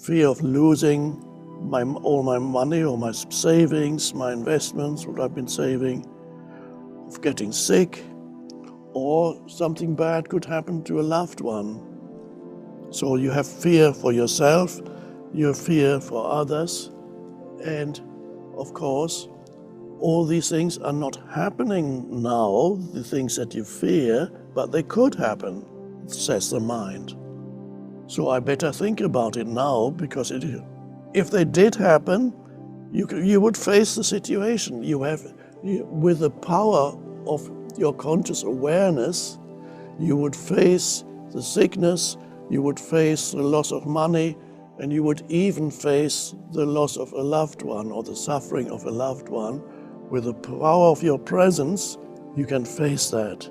fear of losing all my money or my savings, my investments, what I've been saving, of getting sick, or something bad could happen to a loved one. So you have fear for yourself, you have fear for others, and of course, all these things are not happening now, the things that you fear, but they could happen, says the mind. So I better think about it now, because if they did happen, you would face the situation. With the power of your conscious awareness, you would face the sickness, you would face the loss of money, and you would even face the loss of a loved one or the suffering of a loved one. With the power of your presence, you can face that.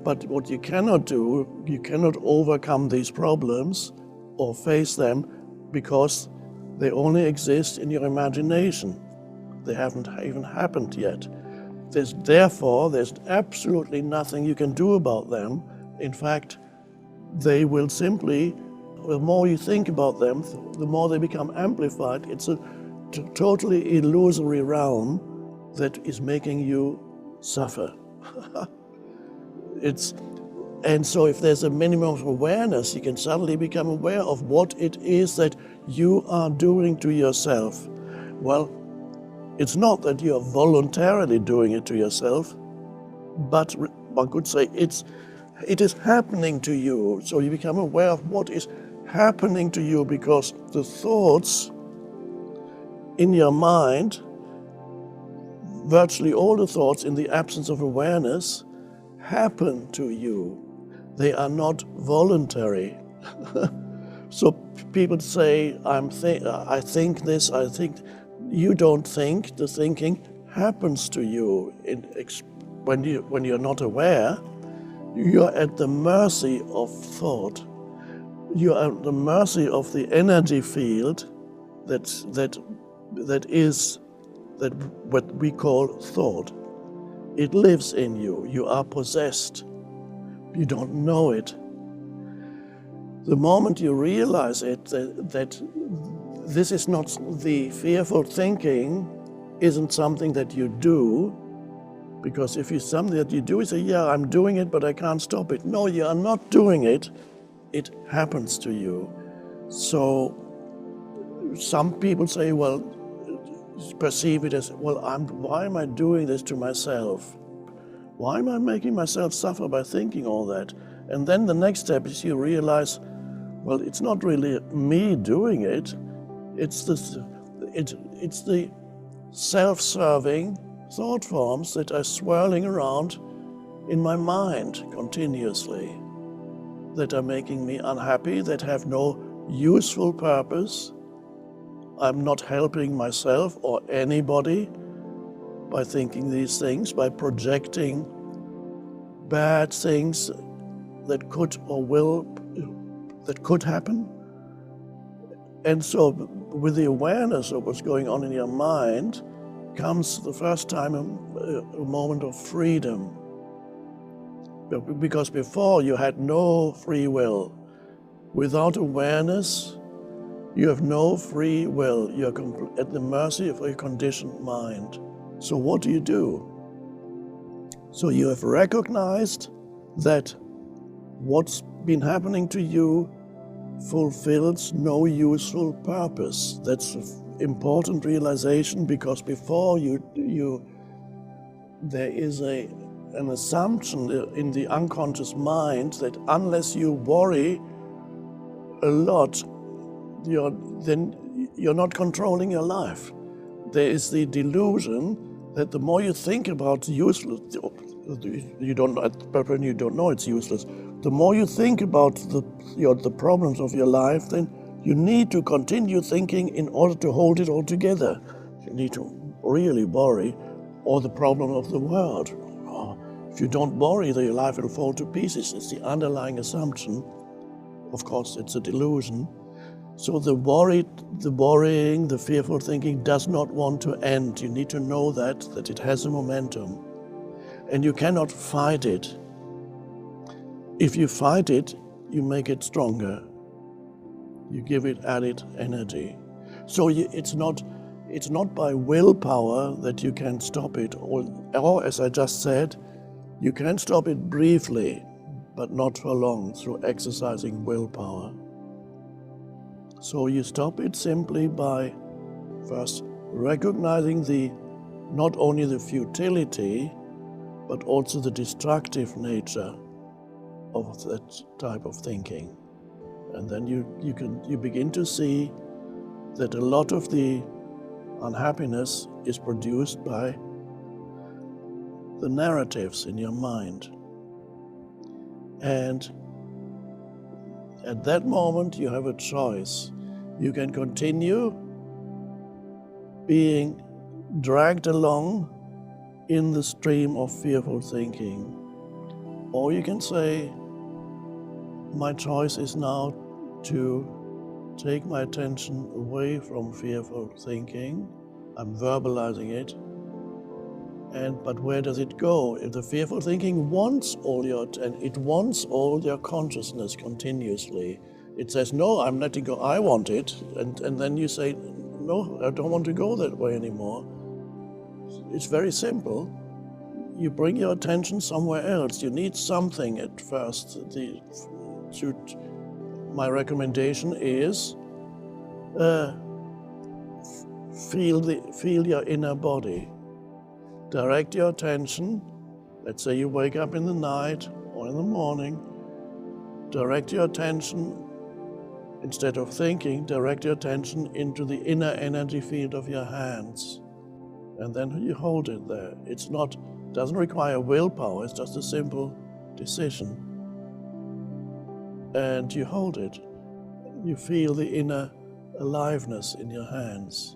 But what you cannot do, you cannot overcome these problems or face them because they only exist in your imagination. They haven't even happened yet. Therefore, there's absolutely nothing you can do about them. In fact, they will simply, the more you think about them, the more they become amplified. It's a totally illusory realm that is making you suffer. And so if there's a minimum of awareness, you can suddenly become aware of what it is that you are doing to yourself. Well, it's not that you are voluntarily doing it to yourself, but one could say it is happening to you. So you become aware of what is happening to you, because the thoughts in your mind, virtually all the thoughts in the absence of awareness, happen to you. They are not voluntary. So people say, I think this, I think. You don't think, the thinking happens to you. When you're not aware, you're at the mercy of thought. You're at the mercy of the energy field that what we call thought. It lives in you. You are possessed. You don't know it. The moment you realize it, that this is not, the fearful thinking isn't something that you do, because if it's something that you do, you say, yeah, I'm doing it, but I can't stop it. No, you are not doing it. It happens to you. So some people say, well, perceive it as, well, why am I doing this to myself? Why am I making myself suffer by thinking all that? And then the next step is you realize, well, it's not really me doing it. It's the self-serving thought forms that are swirling around in my mind continuously, that are making me unhappy, that have no useful purpose. I'm not helping myself or anybody by thinking these things, by projecting bad things that could happen. And so with the awareness of what's going on in your mind comes the first time a moment of freedom. Because before you had no free will. Without awareness, you have no free will. You're at the mercy of a conditioned mind. So what do? So you have recognized that what's been happening to you fulfills no useful purpose. That's an important realization, because before there is an assumption in the unconscious mind that unless you worry a lot, you're not controlling your life. There is the delusion that the more you think about useless, you don't know it's useless. The more you think about the problems of your life, then you need to continue thinking in order to hold it all together. You need to really worry, or the problem of the world. If you don't worry, then your life will fall to pieces. It's the underlying assumption. Of course, it's a delusion. So the worrying, the fearful thinking does not want to end. You need to know that it has a momentum. And you cannot fight it. If you fight it, you make it stronger. You give it added energy. So it's not by willpower that you can stop it, or as I just said, you can stop it briefly, but not for long through exercising willpower. So you stop it simply by first recognizing not only the futility, but also the destructive nature of that type of thinking. And then you begin to see that a lot of the unhappiness is produced by the narratives in your mind. And at that moment you have a choice. You can continue being dragged along in the stream of fearful thinking, or you can say, my choice is now to take my attention away from fearful thinking. I'm verbalizing it. But where does it go? If the fearful thinking wants all your consciousness continuously. It says, no, I'm letting go, I want it. And then you say, no, I don't want to go that way anymore. It's very simple. You bring your attention somewhere else. You need something at first. My recommendation is feel your inner body. Direct your attention. Let's say you wake up in the night or in the morning. Direct your attention, instead of thinking, direct your attention into the inner energy field of your hands. And then you hold it there. Doesn't require willpower, it's just a simple decision. And you hold it. You feel the inner aliveness in your hands.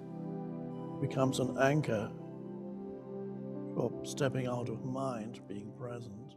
It becomes an anchor for stepping out of mind, being present.